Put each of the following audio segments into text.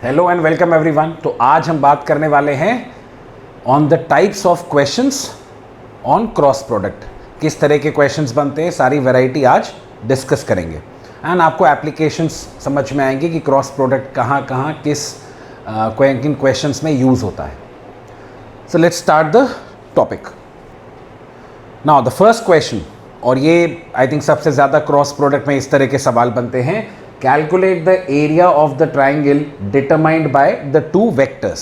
Hello and welcome everyone. तो आज हम बात करने वाले हैं on the types of questions on cross product. किस तरह के क्वेश्चंस बनते हैं, सारी वैरायटी आज डिस्कस करेंगे एंड आपको एप्लीकेशंस समझ में आएंगे कि क्रॉस प्रोडक्ट कहाँ कहाँ किस किन क्वेश्चंस में यूज़ होता है। So let's start the topic now. The first question, और ये आई थिंक सबसे ज़्यादा क्रॉस प्रोडक्ट में इस तरह के सवाल बनते हैं। Calculate the area of the triangle determined by the two vectors.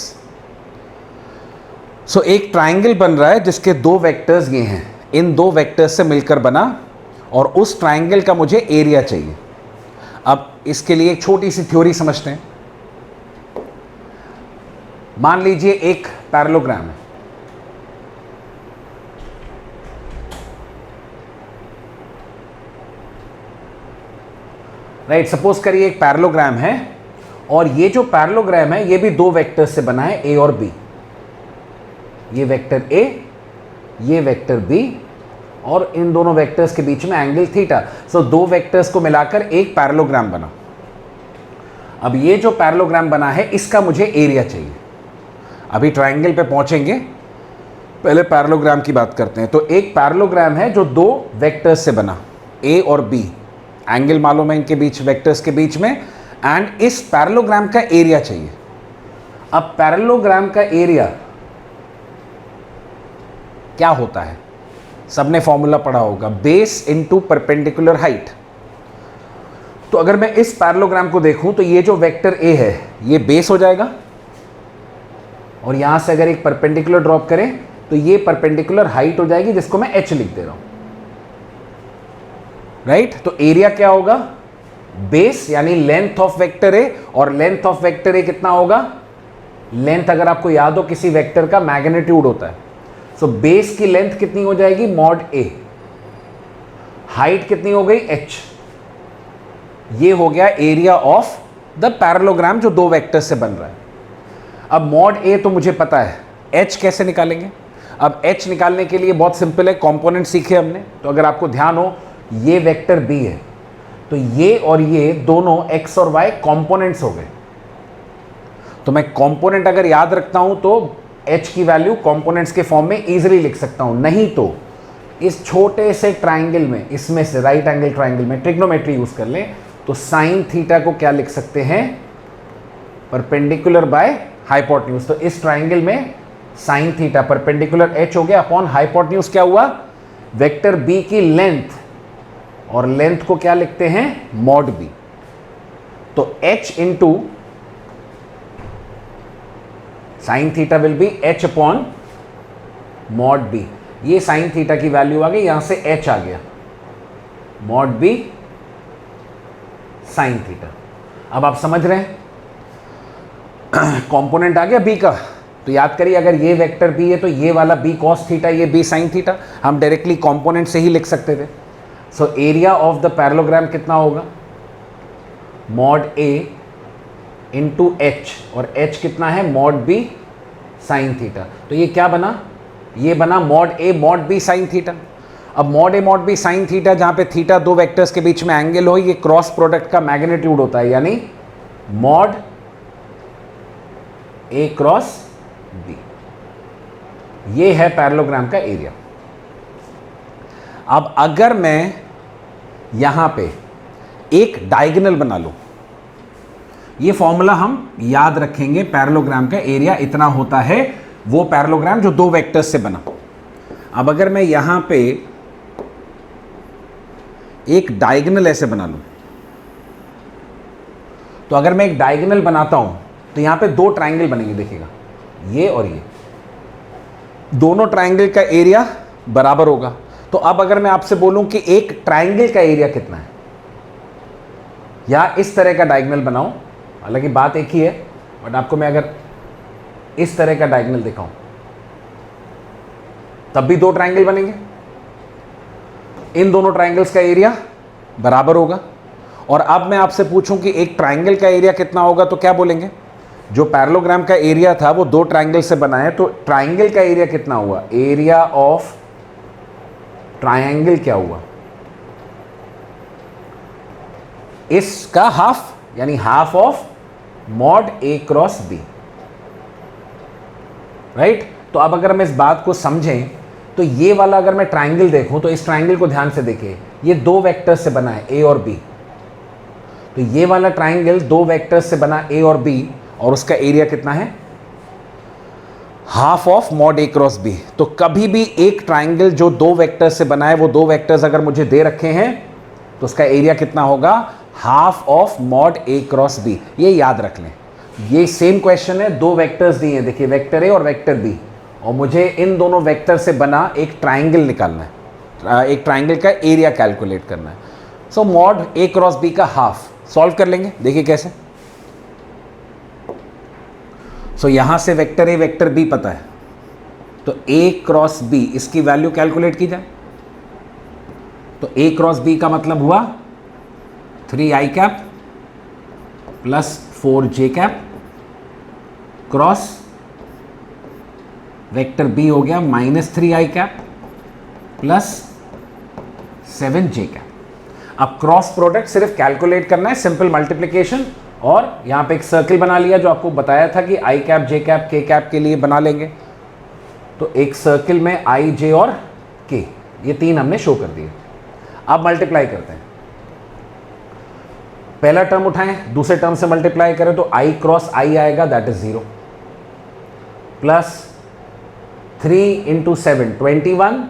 So एक ट्राइंगल बन रहा है जिसके दो वेक्टर्स ये हैं, इन दो वेक्टर्स से मिलकर बना, और उस ट्राइंगल का मुझे एरिया चाहिए। अब इसके लिए एक छोटी सी थ्योरी समझते हैं। मान लीजिए एक पैरेललोग्राम है, राइट। सपोज करिए एक पैरेललोग्राम है, और ये जो पैरेललोग्राम है ये भी दो वेक्टर्स से बना है, ए और बी। ये वेक्टर ए, ये वेक्टर बी, और इन दोनों वेक्टर्स के बीच में एंगल थीटा। सो दो वेक्टर्स को मिलाकर एक पैरेललोग्राम बना। अब ये जो पैरेललोग्राम बना है इसका मुझे एरिया चाहिए। अभी ट्राइंगल पे पहुंचेंगे, पहले पैरेललोग्राम की बात करते हैं। तो एक पैरेललोग्राम है जो दो वेक्टर्स से बना, ए और बी। एंगल मालूम है इनके बीच, वेक्टर्स के बीच में, एंड इस पैरेललोग्राम का एरिया चाहिए। अब पैरेललोग्राम का एरिया क्या होता है, सबने फॉर्मूला पढ़ा होगा, बेस इनटू परपेंडिकुलर हाइट। तो अगर मैं इस पैरेललोग्राम को देखूं तो ये जो वेक्टर ए है ये बेस हो जाएगा, और यहां से अगर एक परपेंडिकुलर ड्रॉप करें तो ये परपेंडिकुलर हाइट हो जाएगी, जिसको मैं एच लिख दे रहा हूं, राइट। तो एरिया क्या होगा, बेस यानी लेंथ ऑफ वेक्टर ए, और लेंथ ऑफ वेक्टर ए कितना होगा, लेंथ अगर आपको याद हो किसी वेक्टर का मैग्नीट्यूड होता है। सो बेस की लेंथ कितनी हो जाएगी, मॉड ए। हाइट कितनी हो गई, एच। ये हो गया एरिया ऑफ द पैरेललोग्राम जो दो वेक्टर से बन रहा है। अब मॉड ए तो मुझे पता है, एच कैसे निकालेंगे। अब एच निकालने के लिए बहुत सिंपल है, कंपोनेंट सीखे हमने। तो अगर आपको ध्यान हो, ये वेक्टर बी है, तो ये और ये दोनों एक्स और वाई कंपोनेंट्स हो गए। तो मैं कंपोनेंट अगर याद रखता हूं तो एच की वैल्यू कंपोनेंट्स के फॉर्म में इजीली लिख सकता हूं। नहीं तो इस छोटे से ट्राइंगल में, इसमें से राइट एंगल ट्राइंगल में ट्रिग्नोमेट्री यूज कर लें तो साइन थीटा को क्या लिख सकते हैं, परपेंडिकुलर बाय हाइपोटेन्यूज। तो इस ट्राइंगल में साइन थीटा परपेंडिकुलर एच हो गया अपॉन हाइपोटेन्यूज क्या हुआ, वेक्टर बी की लेंथ, और लेंथ को क्या लिखते हैं, मॉड बी। तो h into sine theta will be h upon mod B. ये साइन थीटा की वैल्यू आ गई, यहां से h आ गया, मॉड बी साइन थीटा। अब आप समझ रहे हैं, कंपोनेंट आ गया b का। तो याद करिए, अगर ये वेक्टर b है तो ये वाला b cos थीटा, ये b साइन थीटा। हम डायरेक्टली कंपोनेंट से ही लिख सकते थे। So area of the parallelogram कितना होगा, मॉड ए इंटू एच, और एच कितना है, मॉड बी साइन थीटा। तो ये क्या बना, ये बना mod A mod B sine theta. अब mod A mod B sine theta, जहां पे थीटा दो वेक्टर्स के बीच में एंगल हो, ये क्रॉस प्रोडक्ट का मैग्नीट्यूड होता है, यानी मॉड ए क्रॉस बी। ये है पैरेललोग्राम का एरिया। अब अगर मैं यहां पे एक डायगोनल बना लूं, ये फॉर्मूला हम याद रखेंगे, पैरेललोग्राम का एरिया इतना होता है, वो पैरेललोग्राम जो दो वेक्टर्स से बना। अब अगर मैं यहां पे एक डायगोनल ऐसे बना लूं, तो अगर मैं एक डायगोनल बनाता हूं तो यहां पे दो ट्राइंगल बनेंगे, देखिएगा, ये और ये दोनों ट्राइंगल का एरिया बराबर होगा। तो अब अगर मैं आपसे बोलूं कि एक ट्राइंगल का एरिया कितना है, या इस तरह का डायगोनल बनाऊं, हालांकि बात एक ही है, बट आपको मैं अगर इस तरह का डायगोनल दिखाऊं तब भी दो ट्राइंगल बनेंगे, इन दोनों ट्राइंगल्स का एरिया बराबर होगा। और अब मैं आपसे पूछूं कि एक ट्राइंगल का एरिया कितना होगा, तो क्या बोलेंगे, जो पैरेललोग्राम का एरिया था वो दो ट्राइंगल से बना है, तो ट्राइंगल का एरिया कितना हुआ, एरिया ऑफ ट्राइंगल क्या हुआ, इसका हाफ, यानी half of mod A cross B, right. तो अब अगर हम इस बात को समझें तो ये वाला अगर मैं ट्राइंगल देखूं तो इस ट्राइंगल को ध्यान से देखिए, ये दो वेक्टर्स से बना है ए और बी। तो ये वाला ट्राइंगल दो वेक्टर्स से बना ए और बी, और उसका एरिया कितना है, half of mod A cross B. तो कभी भी एक ट्राइंगल जो दो वेक्टर्स से बना है, वो दो वेक्टर्स अगर मुझे दे रखे हैं तो उसका एरिया कितना होगा, half of mod A cross B. ये याद रख लें। ये सेम क्वेश्चन है, दो वेक्टर्स दिए हैं, देखिए वेक्टर ए और वेक्टर बी, और मुझे इन दोनों वेक्टर से बना एक ट्राइंगल निकालना है, एक ट्राइंगल का एरिया कैलकुलेट करना है। सो मॉड ए क्रॉस बी का हाफ सॉल्व कर लेंगे, देखिए कैसे। सो यहां से वेक्टर ए वेक्टर बी पता है, तो ए क्रॉस बी इसकी वैल्यू कैलकुलेट की जाए। तो ए क्रॉस बी का मतलब हुआ 3i cap plus 4j cap cross vector B हो गया -3i cap plus 7j cap. अब क्रॉस प्रोडक्ट सिर्फ कैलकुलेट करना है, सिंपल मल्टीप्लिकेशन, और यहां पे एक सर्कल बना लिया जो आपको बताया था कि i cap j cap k cap के लिए बना लेंगे। तो एक सर्कल में i j और k, ये तीन हमने शो कर दिए। अब मल्टीप्लाई करते हैं, पहला टर्म उठाएं, दूसरे टर्म से मल्टीप्लाई करें तो i क्रॉस i आएगा, that is 0, plus 3 into 7 21,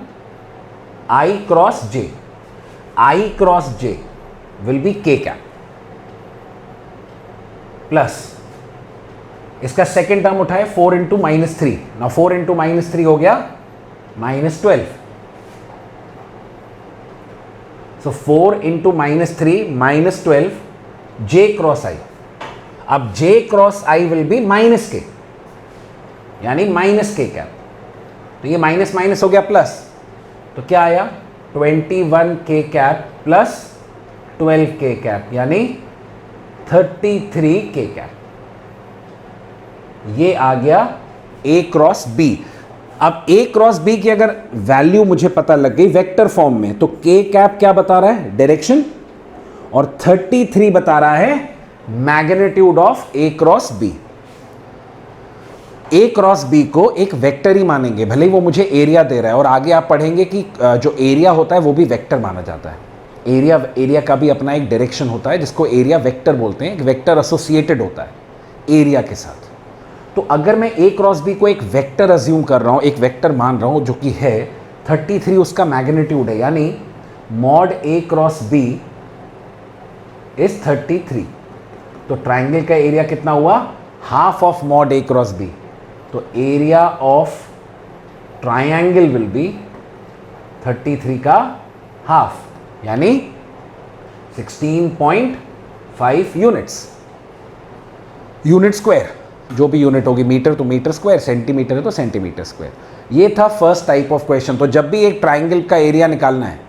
i cross j, i cross j will be k cap, plus इसका सेकेंड टर्म उठाए 4 इंटू -3, ना 4 इंटू -3 हो गया -12, सो 4 इंटू -3 -12 j क्रॉस i। अब j cross i will be -k, यानी -k cap. तो ये minus minus हो गया प्लस, तो क्या आया 21k cap plus 12k cap, यानी 33k कैप। ये आ गया a क्रॉस b। अब a क्रॉस b की अगर वैल्यू मुझे पता लग गई वेक्टर फॉर्म में, तो k कैप क्या बता रहा है, डायरेक्शन, और 33 बता रहा है magnitude of a cross b। a cross b को एक वेक्टर ही मानेंगे, भले ही वो मुझे एरिया दे रहा है, और आगे आप पढ़ेंगे कि जो एरिया होता है वो भी वेक्टर माना जाता है। एरिया का भी अपना एक डायरेक्शन होता है जिसको एरिया वेक्टर बोलते हैं, एक वेक्टर एसोसिएटेड होता है एरिया के साथ। तो अगर मैं a क्रॉस b को एक वेक्टर अज्यूम कर रहा हूं, एक वेक्टर मान रहा हूं, जो कि है 33 उसका मैग्नीट्यूड है, यानी mod a cross b is 33। तो ट्राइंगल का एरिया कितना हुआ, half of mod a cross b। तो area of triangle will be 33 का हाफ, यानी 16.5 यूनिट्स। यूनिट स्क्वायर, जो भी यूनिट होगी, मीटर तो मीटर स्क्वायर, सेंटीमीटर है तो सेंटीमीटर स्क्वायर। ये था फर्स्ट टाइप ऑफ क्वेश्चन। तो जब भी एक ट्राइंगल का एरिया निकालना है,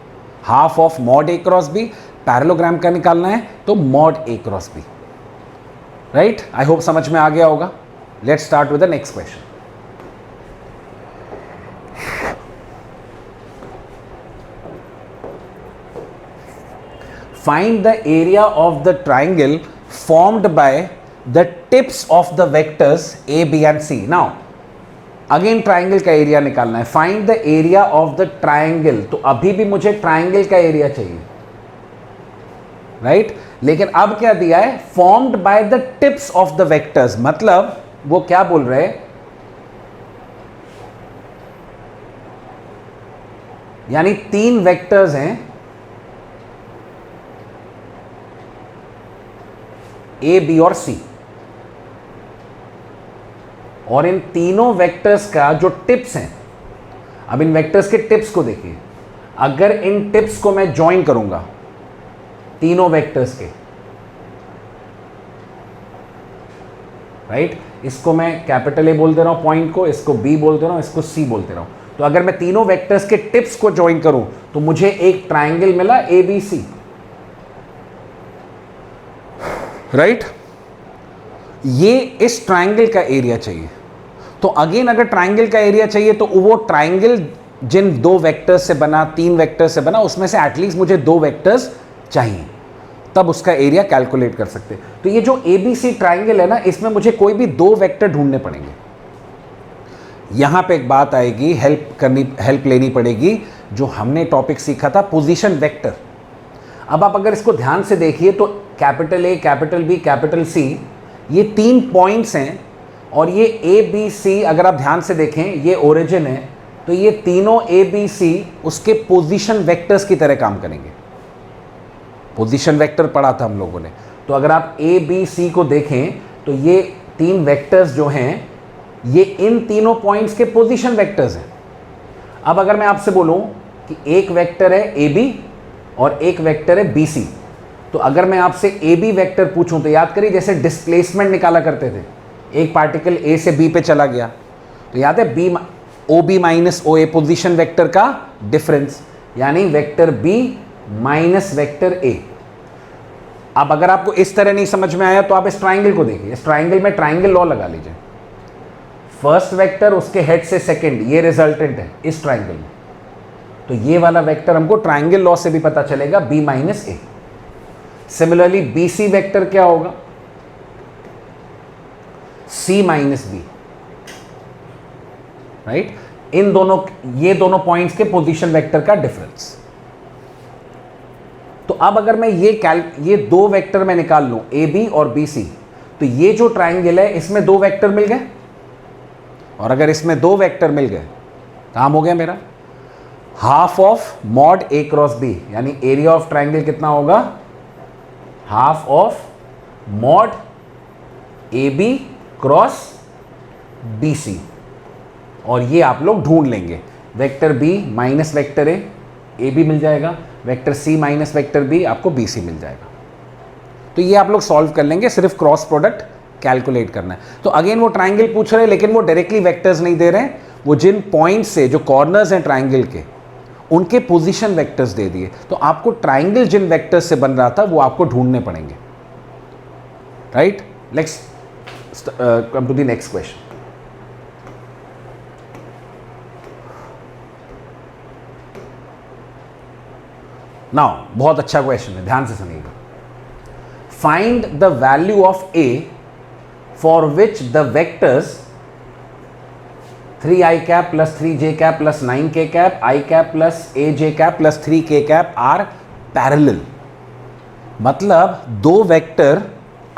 half of mod A cross B, parallelogram का निकालना है तो mod A cross B, right. I hope समझ में आ गया होगा। Let's start with the next question. Find the area of the triangle formed by the tips of the vectors a, b and c. Now, again triangle का area निकालना है। Find the area of the triangle, तो अभी भी मुझे triangle का area चाहिए, right लेकिन अब क्या दिया है, formed by the tips of the vectors, मतलब वो क्या बोल रहे हैं, यानी तीन वेक्टर्स हैं ए, बी और सी, और इन तीनों वेक्टर्स का जो टिप्स हैं, अब इन वेक्टर्स के टिप्स को देखिए। अगर इन टिप्स को मैं ज्वाइन करूंगा तीनों वेक्टर्स के, राइट इसको मैं कैपिटल ए बोल दे रहा हूं पॉइंट को, इसको बी बोल दे रहा हूं, इसको सी बोल दे रहा हूं। तो अगर मैं तीनों वेक्टर्स के टिप्स को ज्वाइन करूं तो मुझे एक ट्राइंगल मिला ए बी सी, राइट ये इस ट्राइंगल का एरिया चाहिए। तो अगेन अगर ट्राइंगल का एरिया चाहिए तो वो ट्राइंगल जिन दो वेक्टर्स से बना, तीन वेक्टर्स से बना, उसमें से एटलीस्ट मुझे दो वेक्टर्स चाहिए। तब उसका एरिया कैलकुलेट कर सकते हैं। तो ये जो ABC ट्राइंगल है ना, इसमें मुझे कोई भी दो वेक्टर ढूंढने पड़ेंगे। यहां पे एक बात आएगी, हेल्प लेनी पड़ेगी, जो हमने टॉपिक सीखा था पोजीशन वेक्टर। अब आप अगर इसको ध्यान से देखिए तो capital A, capital B, capital C, ये 3 पॉइंट्स हैं, और ये ABC अगर आप ध्यान से देखें, ये ओरिजिन है, तो ये तीनों ABC उसके पोजीशन वेक्टर्स की तरह काम करेंगे। पोजीशन वेक्टर पढ़ा था हम लोगों ने। तो अगर आप ABC को देखें तो ये 3 वेक्टर्स जो हैं, ये इन तीनों पॉइंट्स के पोजीशन वेक्टर्स हैं। अब अगर मैं आपसे बोलूं कि एक वेक्टर है AB और एक वेक्टर है BC, तो अगर मैं आपसे AB वेक्टर पूछूं तो याद करिए जैसे डिस्प्लेसमेंट निकाला करते थे, एक पार्टिकल A से B पे चला गया, तो याद है OB minus OA position vector का डिफरेंस, यानी vector B minus vector A। अब अगर आपको इस तरह नहीं समझ में आया तो आप इस ट्राइंगल को देखिए। इस ट्राइंगल में ट्राइंगल लॉ लगा लीजिए, फर्स्ट वेक्टर उसके हेड से सेकंड, ये रिजल्टेंट है इस ट्राइंगल में, तो ये वाला वेक्टर हमको ट्राइंगल लॉ से भी पता चलेगा B minus A। Similarly BC vector क्या होगा, C माइनस B, राइट। इन दोनों, ये दोनों पॉइंट्स के पोजीशन वेक्टर का डिफरेंस। तो अब अगर मैं ये दो वेक्टर मैं निकाल लूं AB और BC, तो ये जो ट्राइंगल है इसमें दो वेक्टर मिल गए, और अगर इसमें दो वेक्टर मिल गए, काम हो गया मेरा। Half of mod A cross B, यानी एरिया ऑफ ट्राइंगल कितना होगा, half of mod AB cross BC, और ये आप लोग ढूंढ लेंगे। Vector B minus vector A, AB मिल जाएगा, vector C minus vector B, आपको BC मिल जाएगा। तो ये आप लोग सॉल्व कर लेंगे, सिर्फ क्रॉस प्रोडक्ट कैलकुलेट करना है। तो अगेन वो ट्राइंगल पूछ रहे हैं, लेकिन वो डायरेक्टली वेक्टर्स नहीं दे रहे हैं, वो जिन पॉइंट्स से, जो कॉर्नर्स हैं ट्राइंगल के, उनके पोजीशन वेक्टर्स दे दिए। तो आपको ट्राइंगल जिन वेक्टर्स से बन रहा था वो आपको ढूंढने पड़ेंगे, right. Let's come to the next question. Now बहुत अच्छा क्वेश्चन है, ध्यान से सुनिएगा। Find the value of A for which the vectors 3i cap plus 3j cap plus 9k cap i cap plus aj cap plus 3k cap are parallel. मतलब दो vector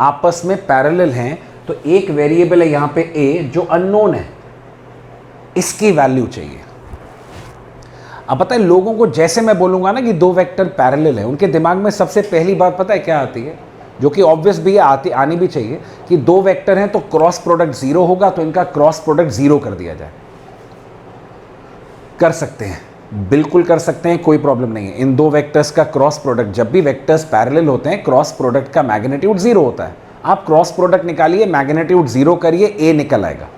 आपस में पैरेलल हैं, तो एक वेरिएबल है यहां पे A जो अननोन है, इसकी वैल्यू चाहिए। अब पता है लोगों को, जैसे मैं बोलूंगा ना कि दो वेक्टर पैरेलल है, उनके दिमाग में सबसे पहली बात पता है क्या आती है, जो कि ऑब्वियस भी है, आनी भी चाहिए, कि दो वेक्टर हैं तो क्रॉस प्रोडक्ट 0 होगा, तो इनका क्रॉस प्रोडक्ट 0 कर दिया जाए। कर सकते हैं, बिल्कुल कर सकते हैं, कोई प्रॉब्लम नहीं है। इन दो वेक्टर्स का क्रॉस प्रोडक्ट, जब भी वेक्टर्स पैरेलल होते हैं, क्रॉस प्रोडक्ट का मैग्नीट्यूड 0 होता है। आप क्रॉस प्रोडक्ट निकालिए, मैग्नीट्यूड 0 करिए, A निकल आएगा।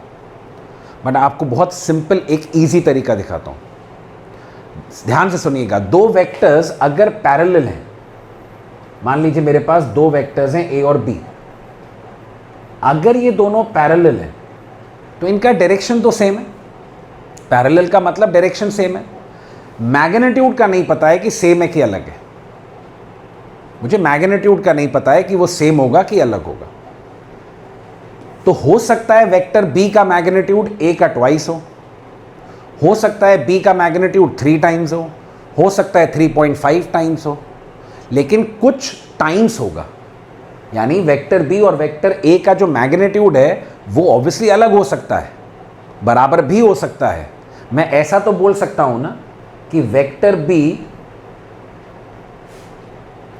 बट आपको बहुत सिंपल एक ईजी तरीका दिखाता हूं, ध्यान से सुनिएगा। दो वेक्टर्स अगर पैरेलल हैं, मान लीजिए मेरे पास दो वेक्टर्स हैं A और B, अगर ये दोनों पैरेलल हैं तो इनका डायरेक्शन तो सेम है। पैरेलल का मतलब डायरेक्शन सेम है। मैग्नीट्यूड का नहीं पता है कि सेम है कि अलग है। मुझे मैग्नीट्यूड का नहीं पता है कि वो सेम होगा कि अलग होगा। तो हो सकता है वेक्टर B का मैग्नीट्यूड A का ट्वाइस हो सकता है B का मैग्नीट्यूड 3 टाइम्स हो सकता है 3.5 टाइम्स हो, लेकिन कुछ टाइम्स होगा। यानी वेक्टर B और वेक्टर A का जो मैग्नीट्यूड है वो ऑब्वियसली अलग हो सकता है, बराबर भी हो सकता है। मैं ऐसा तो बोल सकता हूं ना कि vector B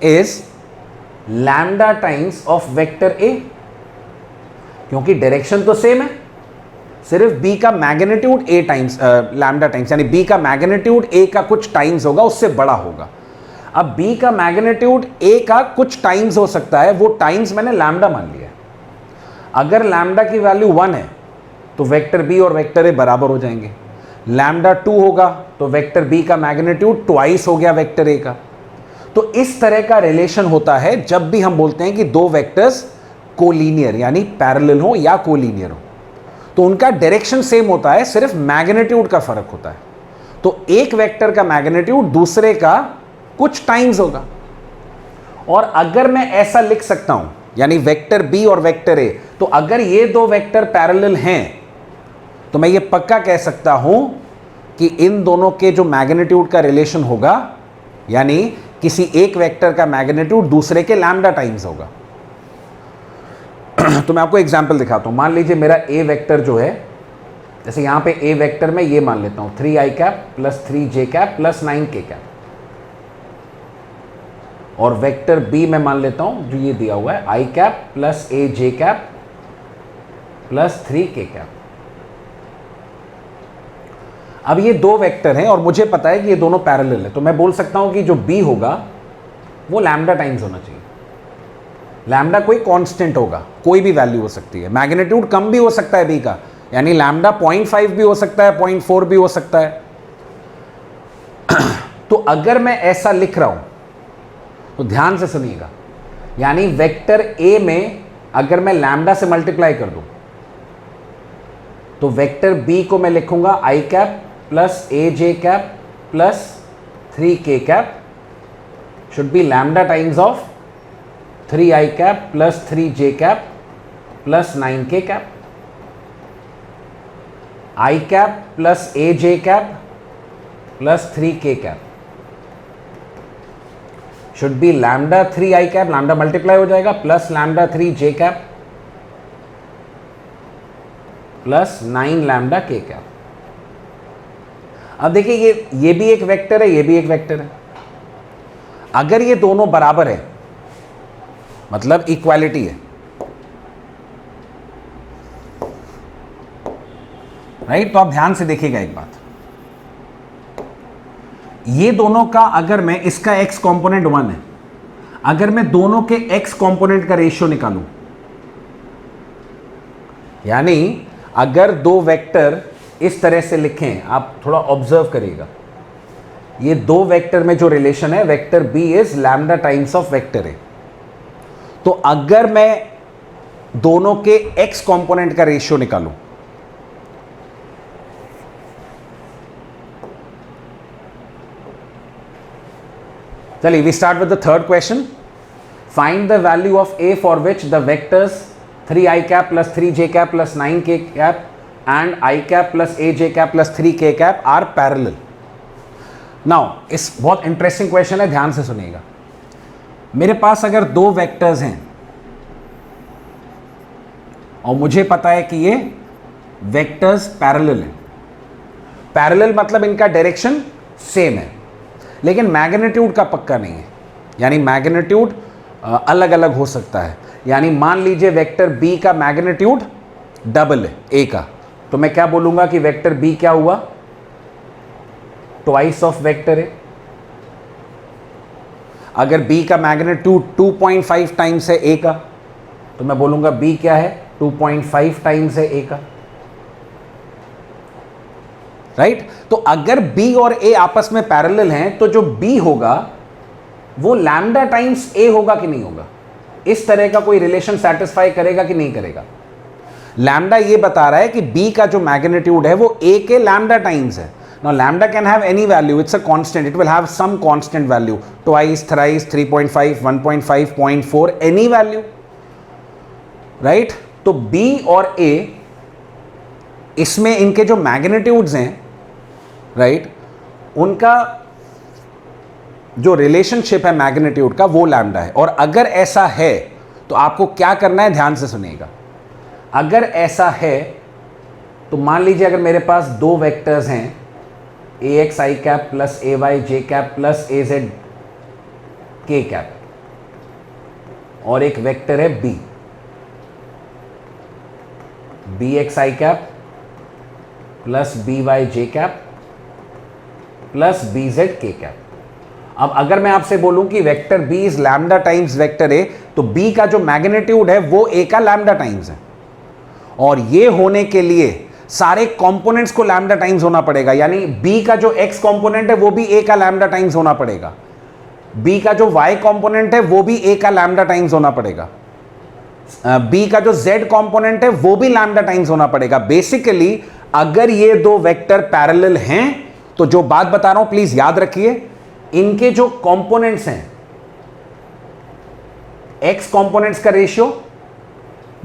is lambda times of vector A, क्योंकि डायरेक्शन तो सेम है, सिर्फ B का magnitude A times lambda times, यानी B का मैग्नीट्यूड A का कुछ टाइम्स होगा, उससे बड़ा होगा। अब B का मैग्नीट्यूड A का कुछ टाइम्स हो सकता है, वो टाइम्स मैंने लैम्डा मान लिया। अगर लैम्डा की वैल्यू 1 है तो वेक्टर B और वेक्टर A बराबर हो जाएंगे। लैम्डा 2 होगा तो वेक्टर B का मैग्नीट्यूड ट्वाइस हो गया वेक्टर A का। तो इस तरह का रिलेशन होता है जब भी हम बोलते हैं कि दो वेक्टर्स कोलीनियर यानी पैरेलल हो या कोलीनियर हो, तो उनका डायरेक्शन सेम होता है, सिर्फ मैग्नीट्यूड का फर्क होता है। तो एक वेक्टर का मैग्नीट्यूड दूसरे का कुछ टाइम्स होगा, और अगर मैं ऐसा लिख सकता हूं, यानी वेक्टर बी और वेक्टर ए, तो अगर ये दो वेक्टर पैरेलल हैं तो मैं ये पक्का कह सकता हूं कि इन दोनों के जो मैग्नीट्यूड का रिलेशन होगा, यानी किसी एक वेक्टर का मैग्नीट्यूड दूसरे के लैम्डा टाइम्स होगा। तो मैं आपको एग्जांपल दिखाता हूं। मान लीजिए मेरा ए वेक्टर जो है, जैसे यहां पे ए वेक्टर में ये मान लेता हूं 3i cap plus 3j cap plus 9k cap, और वेक्टर बी में मान लेता हूं जो ये दिया हुआ है i cap plus aj cap plus 3k cap. अब ये दो वेक्टर हैं और मुझे पता है कि ये दोनों पैरेलल है, तो मैं बोल सकता हूं कि जो b होगा वो लैम्डा टाइम्स होना चाहिए। लैम्डा कोई कांस्टेंट होगा, कोई भी वैल्यू हो सकती है, मैग्नीट्यूड कम भी हो सकता है b का, यानी लैम्डा 0.5 भी हो सकता है, 0.4 भी हो सकता है। तो अगर मैं ऐसा लिख रहा हूं तो ध्यान से सुनिएगा, यानी वेक्टर a में अगर मैं लैम्डा से मल्टीप्लाई कर दूं तो वेक्टर b को मैं लिखूंगा i cap plus aj cap plus 3k cap should be lambda times of 3i cap plus 3j cap plus 9k cap. i cap plus aj cap plus 3k cap should be lambda 3i cap, lambda multiply हो जाएगा, plus lambda 3j cap plus 9 lambda k cap. अब देखिए ये भी एक vector है, ये भी एक वेक्टर है। अगर ये दोनों बराबर है, मतलब इक्वालिटी है, राइट? तो आप ध्यान से देखिएगा एक बात, ये दोनों का अगर मैं, इसका x कंपोनेंट 1 है, अगर मैं दोनों के x कंपोनेंट का रेशियो निकालूं, यानी अगर दो वेक्टर इस तरह से लिखें, आप थोड़ा ऑब्जर्व करिएगा, ये दो वेक्टर में जो रिलेशन है, vector b is lambda times of vector a, तो अगर मैं दोनों के x कंपोनेंट का रेशियो निकालूं, चलिए we start with the third question. Find the value of a for which the vectors 3i cap plus 3j cap plus 9k cap and i cap plus aj cap plus 3k cap are parallel. Now इस बहुत interesting question है, ध्यान से सुनिएगा। मेरे पास अगर दो vectors हैं और मुझे पता है कि ये वेक्टर्स पैरेलल हैं, पैरेलल मतलब इनका डायरेक्शन सेम है, लेकिन मैग्नीट्यूड का पक्का नहीं है, यानी मैग्नीट्यूड अलग अलग हो सकता है। यानी मान लीजिए वेक्टर b का मैग्नीट्यूड डबल है a का, तो मैं क्या बोलूंगा कि वेक्टर b क्या हुआ, ट्वाइस ऑफ वेक्टर a। अगर b का मैग्नीट्यूड 2.5 टाइम्स है a का, तो मैं बोलूंगा b क्या है, 2.5 टाइम्स है a का, राइट? तो अगर b और a आपस में पैरेलल हैं तो जो b होगा वो लैम्डा टाइम्स a होगा कि नहीं होगा? इस तरह का कोई रिलेशन सेटिस्फाई करेगा कि नहीं करेगा? लैम्डा ये बता रहा है कि b का जो मैग्नीट्यूड है वो a के लैम्डा टाइम्स है। Now lambda can have any value, it's a constant, it will have some constant value, twice, thrice, 3.5, 1.5, 0.4, any value, right? तो b और a, इसमें इनके जो मैग्नीट्यूड्स हैं, राइट, उनका जो रिलेशनशिप है मैग्नीट्यूड का वो लैम्डा है। और अगर ऐसा है तो आपको क्या करना है, ध्यान से सुनिएगा। अगर ऐसा है तो मान लीजिए अगर मेरे पास दो वेक्टर्स हैं ax i cap plus ay j cap plus az k cap, और एक वेक्टर है b bx i cap plus by j cap plus bz k cap. अब अगर मैं आपसे बोलूं कि vector b is lambda times vector a, तो b का जो मैग्नीट्यूड है वो a का लैम्डा टाइम्स है, और ये होने के लिए सारे कंपोनेंट्स को लैम्डा टाइम्स होना पड़ेगा, यानी b का जो x कंपोनेंट है वो भी a का लैम्डा टाइम्स होना पड़ेगा, b का जो y कंपोनेंट है वो भी a का लैम्डा टाइम्स होना पड़ेगा, b का जो z कंपोनेंट है वो भी लैम्डा टाइम्स होना पड़ेगा। बेसिकली अगर ये दो वेक्टर पैरेलल हैं तो जो बात बता रहा हूं प्लीज याद रखिए, इनके जो कंपोनेंट्स हैं x कंपोनेंट्स का रेशियो,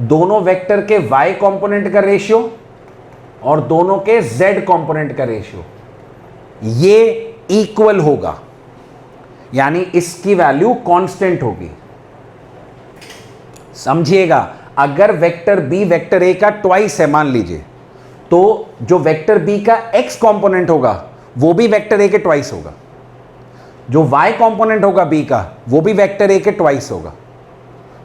दोनों वेक्टर के y कंपोनेंट का रेशियो और दोनों के z कंपोनेंट का रेशियो, ये इक्वल होगा, यानी इसकी वैल्यू कांस्टेंट होगी। समझिएगा, अगर वेक्टर b वेक्टर a का ट्वाइस है मान लीजिए, तो जो वेक्टर b का x कंपोनेंट होगा वो भी वेक्टर a के ट्वाइस होगा, जो y कंपोनेंट होगा b का वो भी वेक्टर a के ट्वाइस होगा,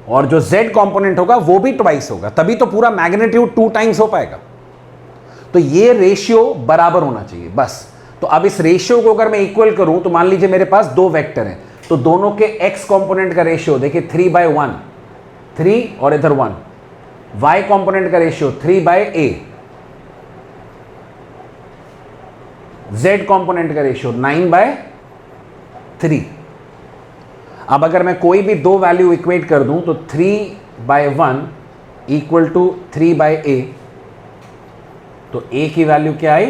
और जो z कंपोनेंट होगा वो भी ट्वाइस होगा, तभी तो पूरा मैग्नीट्यूड 2 टाइम्स हो पाएगा। तो ये रेशियो बराबर होना चाहिए बस। तो अब इस रेशियो को अगर मैं इक्वल करूं तो मान लीजिए मेरे पास दो वेक्टर हैं, तो दोनों के x कंपोनेंट का रेशियो देखिए 3/1, 3 और इधर 1, y कंपोनेंट का रेशियो 3/a, z कंपोनेंट का रेशियो 9/3। अब अगर मैं कोई भी दो वैल्यू इक्वेट कर दूं तो 3/1 इक्वल टू 3/a, तो a की वैल्यू क्या आई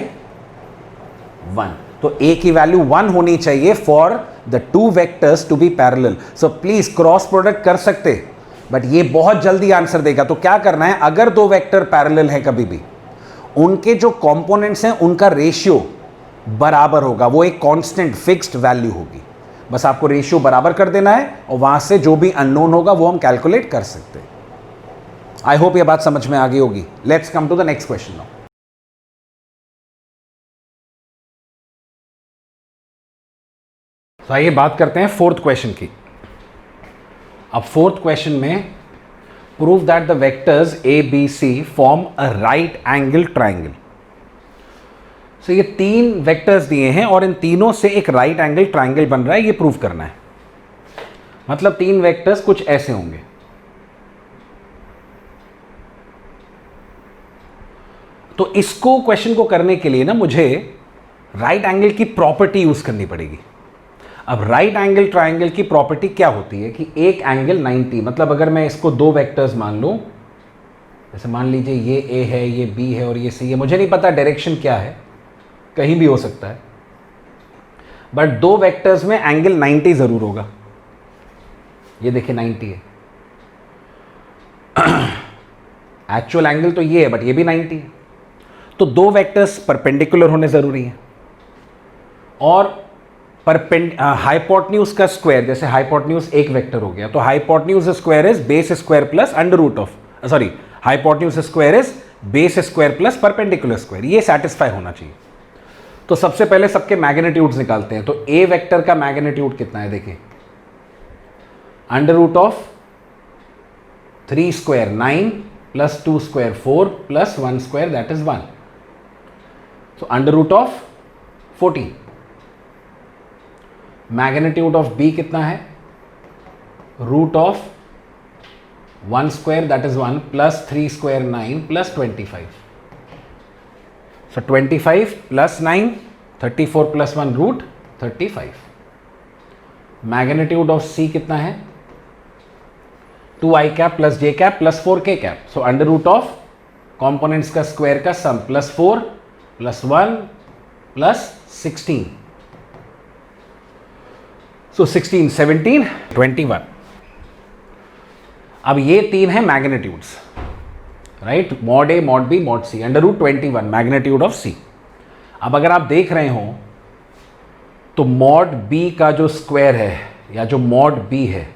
1। तो a की वैल्यू 1 होनी चाहिए for the two vectors to be parallel. So please cross product कर सकते, बट ये बहुत जल्दी आंसर देगा। तो क्या करना है, अगर दो वेक्टर पैरेलल है कभी भी, उनके जो कंपोनेंट्स हैं उनका रेशियो बराबर होगा, वो एक कांस्टेंट फिक्स्ड वैल्यू होगी। बस आपको रेशियो बराबर कर देना है और वहां से जो भी अननोन होगा वो हम कैलकुलेट कर सकते हैं। आई होप ये बात समझ में आ गई होगी। Let's come to the next question now. तो आइए बात करते हैं फोर्थ क्वेश्चन की। अब फोर्थ क्वेश्चन में prove that the vectors A B C form a right angle triangle. So ये तीन वेक्टर्स दिए हैं और इन तीनों से एक राइट एंगल ट्राइंगल बन रहा है, ये प्रूव करना है। मतलब तीन वेक्टर्स कुछ ऐसे होंगे। तो इसको क्वेश्चन को करने के लिए ना मुझे राइट एंगल की प्रॉपर्टी यूज करनी पड़ेगी। अब राइट एंगल ट्राइंगल की प्रॉपर्टी क्या होती है कि एक एंगल 90, मतलब अगर मैं इसको दो वेक्टर्स मान लूं, जैसे मान लीजिए ये ए है, ये बी है और ये सी है, मुझे नहीं पता डायरेक्शन क्या है, कहीं भी हो सकता है, बट दो वेक्टर्स में एंगल 90 जरूर होगा। ये देखिए 90 है, एक्चुअल एंगल तो ये है बट ये भी 90 है। तो दो वेक्टर्स परपेंडिकुलर होने जरूरी है, और हाइपोटेन्यूज का स्क्वायर, जैसे हाइपोटेन्यूज एक वेक्टर हो गया तो hypotenuse square is base square plus under root of, sorry hypotenuse square is base square plus perpendicular square, ये सेटिस्फाई होना चाहिए। तो सबसे पहले सबके मैग्नीट्यूड्स निकालते हैं। तो ए वेक्टर का मैग्नीट्यूड कितना है, देखिए under root of 3 square 9 plus 2 square 4 plus 1 square that is 1, so under root of 14। Magnitude of B कितना है, root of 1 square that is 1 plus 3 square 9 plus 25, so 25 plus 9 34 plus 1 root 35। Magnitude of C कितना है, 2i cap plus j cap plus 4k cap, so under root of components का square का sum plus 4 plus 1 plus 16, so 16 17 21। अब ये तीन है magnitudes, right, mod A mod B mod C, under root 21 magnitude of C. अब अगर आप देख रहे हो तो मॉड बी का जो स्क्वायर है या जो मॉड बी है,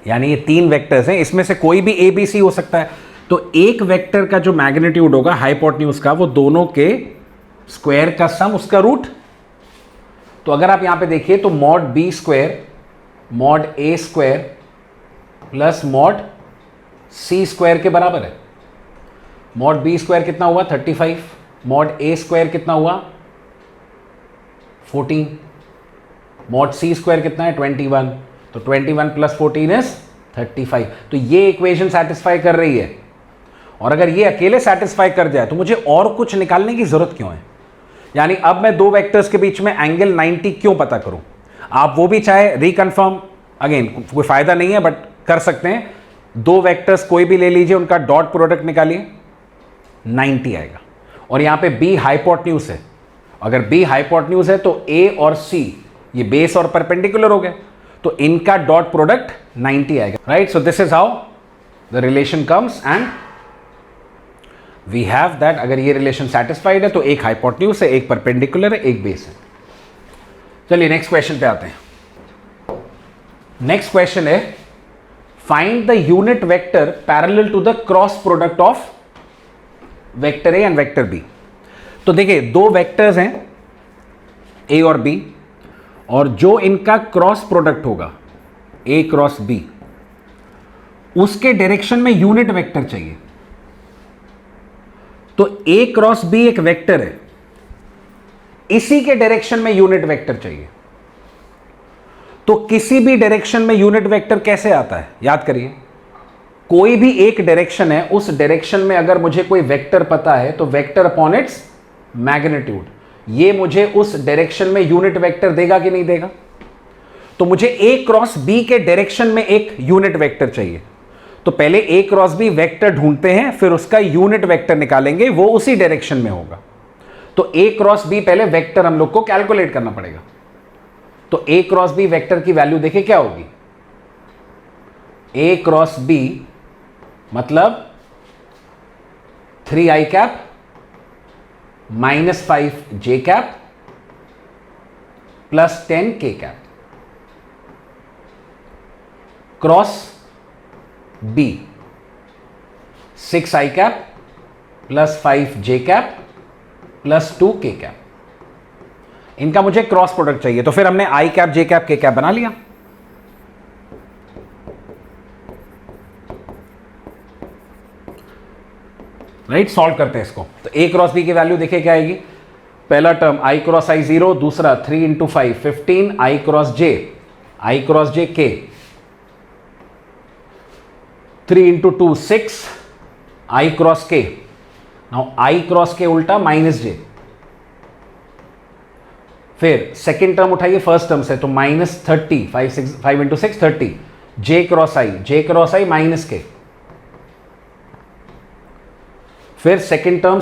यानी ये तीन वेक्टर्स हैं, इसमें से कोई भी ए बी सी हो सकता है। तो एक वेक्टर का जो मैग्नीट्यूड होगा हाइपोटेन्यूज का, वो दोनों के स्क्वायर का सम उसका रूट। तो अगर आप यहां पे देखिए तो mod B square mod A square plus mod C square के बराबर है। मॉड बी स्क्वायर कितना हुआ 35, मॉड ए स्क्वायर कितना हुआ 14, मॉड सी स्क्वायर कितना है 21, तो 21 प्लस 14 इज 35। तो ये इक्वेशन सेटिस्फाई कर रही है, और अगर ये अकेले सेटिस्फाई कर जाए तो मुझे और कुछ निकालने की जरूरत क्यों है। यानी अब मैं दो वेक्टर्स के बीच में एंगल 90 क्यों पता करूं। आप वो भी चाहे रिकन्फर्म, अगेन कोई फायदा नहीं है बट कर सकते हैं। दो वेक्टर्स कोई भी ले लीजिए, उनका डॉट प्रोडक्ट निकालिए, 90 आएगा। और यहां पे बी हाइपोटेन्यूज है, अगर बी हाइपोटेन्यूज है तो ए और सी ये बेस और परपेंडिकुलर हो गए, तो इनका डॉट प्रोडक्ट 90 आएगा, right. So this is how the relation comes and we have that. अगर ये रिलेशन सेटिस्फाइड है तो एक हाइपोटेन्यूज है, एक परपेंडिकुलर है, एक बेस है। चलिए नेक्स्ट क्वेश्चन पे आते हैं। नेक्स्ट क्वेश्चन है find the unit vector parallel to the cross product of vector A and vector B. तो देखिए दो वेक्टर्स हैं ए और बी, और जो इनका क्रॉस प्रोडक्ट होगा ए क्रॉस बी, उसके डायरेक्शन में यूनिट वेक्टर चाहिए। तो ए क्रॉस बी एक वेक्टर है, इसी के डायरेक्शन में यूनिट वेक्टर चाहिए। तो किसी भी डायरेक्शन में यूनिट वेक्टर कैसे आता है, याद करिए, कोई भी एक डायरेक्शन है, उस डायरेक्शन में अगर मुझे कोई वेक्टर पता है तो वेक्टर अपॉन इट्स मैग्नीट्यूड, ये मुझे उस डायरेक्शन में यूनिट वेक्टर देगा कि नहीं देगा। तो मुझे ए क्रॉस बी के डायरेक्शन में एक यूनिट वेक्टर चाहिए, तो पहले ए क्रॉस बी वेक्टर ढूंढते हैं, फिर उसका यूनिट वेक्टर निकालेंगे, वो उसी डायरेक्शन में होगा। तो ए क्रॉस बी पहले वेक्टर हम लोग को कैलकुलेट करना पड़ेगा। तो ए क्रॉस बी वेक्टर की वैल्यू देखिए क्या होगी, ए क्रॉस बी मतलब 3 i cap -5 j cap plus 10 k cap, cross B 6 i cap plus 5 j cap plus 2 k cap. इनका मुझे क्रॉस प्रोडक्ट चाहिए, तो फिर हमने i cap j cap k cap बना लिया। राइट, सॉल्व करते हैं इसको। तो a क्रॉस b की वैल्यू देखिए क्या आएगी, पहला टर्म i क्रॉस i 0, दूसरा 3 into 5 15, i cross j k, 3 into 2 6, i cross k, now i cross k उल्टा माइनस j। फिर सेकेंड टर्म उठाइए फर्स्ट टर्म से, तो -30, 5 into 6 30, j cross i minus k। फिर सेकेंड टर्म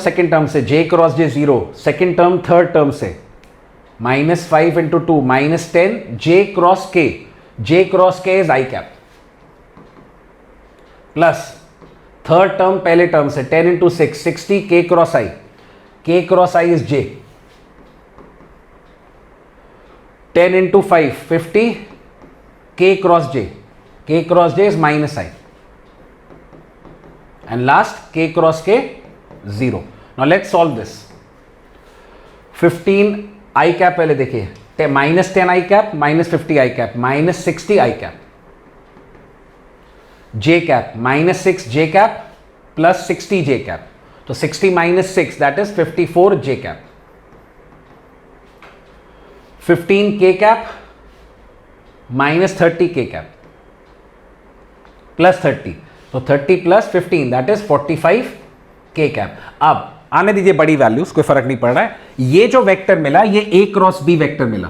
से j cross j 0, second term third term से -5 into 2 -10, j cross k is i cap, plus third term पहले term से 10 into 6 60, k cross i is j, 10 into 5 50, k cross j is minus i, and last k cross k 0। Now let's solve this. 15 i cap पहले देखिए, -10 i cap -50 i cap -60 i cap, j cap -6 j cap plus 60 j cap, तो 60 - 6 that is 54 j cap, 15 k cap -30 k cap plus 30, तो 30 plus 15 that is 45 k cap. अब आने दीजिए बड़ी values, कोई फर्क नहीं पड़ रहा है। ये जो वेक्टर मिला ये a क्रॉस b वेक्टर मिला,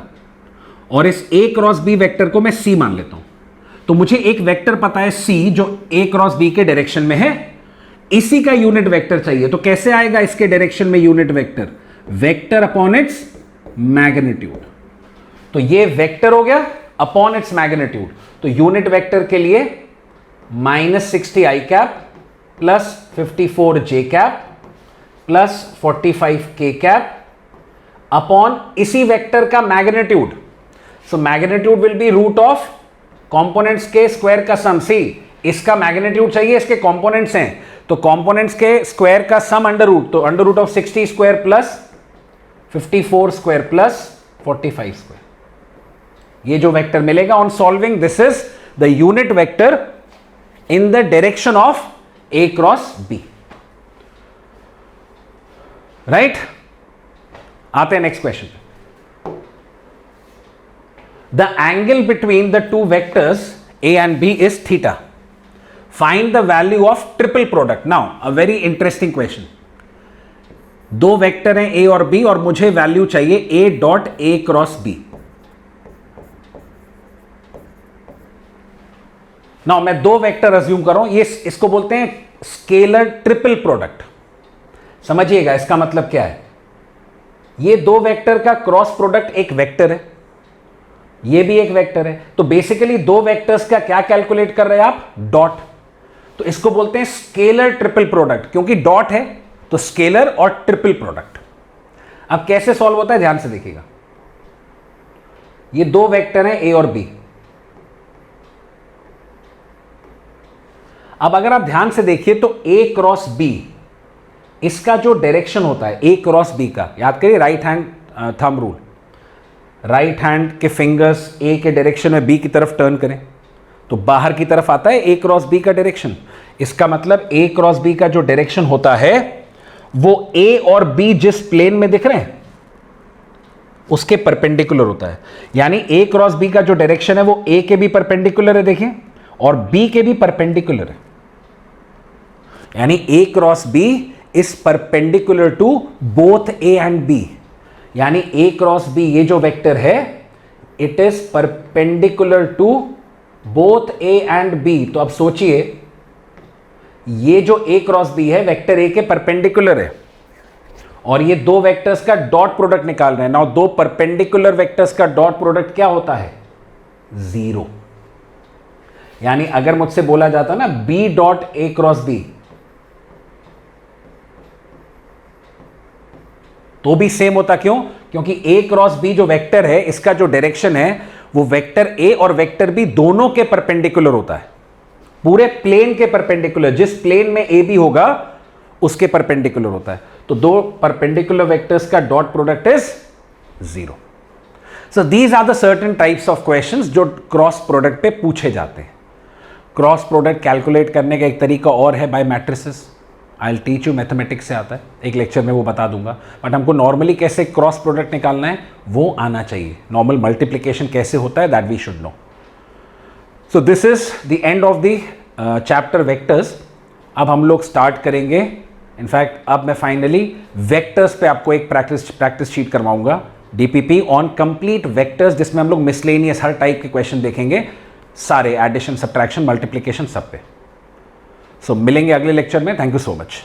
और इस a क्रॉस b वेक्टर को मैं c मान लेता हूं। तो मुझे एक वेक्टर पता है c जो a क्रॉस b के डायरेक्शन में है, इसी का यूनिट वेक्टर चाहिए। तो कैसे आएगा इसके डायरेक्शन में unit vector, vector upon its magnitude. तो ये वेक्टर हो गया अपॉन इट्स मैग्नीट्यूड। तो यूनिट वेक्टर के लिए -60 i cap plus 54 j cap plus 45 k cap upon इसी वेक्टर का magnitude. So magnitude will be root of components के स्क्वायर का सम। सी इसका मैग्नीट्यूड चाहिए, इसके कंपोनेंट्स हैं, तो कंपोनेंट्स के स्क्वायर का सम अंडर रूट, तो under root of 60 square plus 54 square plus 45 square. ये जो वेक्टर मिलेगा on solving, this is the unit vector in the direction of a cross b। Right, आते हैं नेक्स्ट क्वेश्चन पे। The angle between the two vectors a and b is theta. Find the value of triple product. Now a very interesting question. दो vector हैं a और b, और मुझे value चाहिए a dot a cross b। Now मैं दो vector assume कर रहा हूं, ये इसको बोलते हैं स्केलर ट्रिपल प्रोडक्ट। समझिएगा इसका मतलब क्या है। ये दो वेक्टर का क्रॉस प्रोडक्ट एक वेक्टर है, ये भी एक वेक्टर है। तो बेसिकली दो वेक्टर्स का क्या कैलकुलेट कर रहे हैं आप? डॉट। तो इसको बोलते हैं स्केलर ट्रिपल प्रोडक्ट, क्योंकि डॉट है तो स्केलर और ट्रिपल प्रोडक्ट। अब कैसे सॉल्व होता है ध्यान से देखिएगा। ये दो वेक्टर हैं ए और बी। अब अगर आप ध्यान से देखिए तो ए क्रॉस बी, इसका जो डायरेक्शन होता है ए क्रॉस बी का, याद करिए right hand thumb rule, right hand के फिंगर्स ए के डायरेक्शन में बी की तरफ टर्न करें तो बाहर की तरफ आता है ए क्रॉस बी का डायरेक्शन। इसका मतलब ए क्रॉस बी का जो डायरेक्शन होता है वो ए और बी जिस प्लेन में दिख रहे हैं उसके परपेंडिकुलर होता है। यानी ए क्रॉस बी का जो डायरेक्शन है वो ए के भी परपेंडिकुलर है, देखिए, और बी के भी परपेंडिकुलर है। यानी A cross B is perpendicular to both A and B. यानी ए क्रॉस बी ये जो वेक्टर है it is perpendicular to both A and B. तो अब सोचिए ये जो ए क्रॉस बी है वेक्टर ए के परपेंडिकुलर है और ये दो वेक्टर्स का डॉट प्रोडक्ट निकाल रहे हैं। नाउ दो परपेंडिकुलर वेक्टर्स का डॉट प्रोडक्ट क्या होता है? जीरो। यानी अगर मुझसे बोला जाता ना B dot A cross B तो भी सेम होता। क्यों? क्योंकि ए क्रॉस बी जो वेक्टर है इसका जो डायरेक्शन है वो वेक्टर ए और वेक्टर बी दोनों के परपेंडिकुलर होता है, पूरे प्लेन के परपेंडिकुलर। जिस प्लेन में ए बी होगा उसके परपेंडिकुलर होता है। तो दो परपेंडिकुलर वेक्टर्स का dot product is zero. So these are the certain types of questions जो क्रॉस प्रोडक्ट पे पूछे जाते हैं। क्रॉस प्रोडक्ट कैलकुलेट करने का एक तरीका और है by matrices. I will teach you, mathematics से आता है, एक लेक्चर में वो बता दूंगा। बट हमको नॉर्मली कैसे क्रॉस प्रोडक्ट निकालना है वो आना चाहिए। नॉर्मल मल्टीप्लिकेशन कैसे होता है that we should know. So this is the end of the chapter vectors. अब हम लोग स्टार्ट करेंगे, इनफैक्ट अब मैं फाइनली वेक्टर्स पे आपको एक प्रैक्टिस शीट करवाऊंगा, डीपीपी ऑन कंप्लीट वेक्टर्स, जिसमें हम लोग मिसलेनियस हर टाइप के क्वेश्चन देखेंगे, सारे एडिशन, सब्ट्रैक्शन, मल्टीप्लिकेशन सब पे। सो मिलेंगे अगले लेक्चर में। Thank you so much.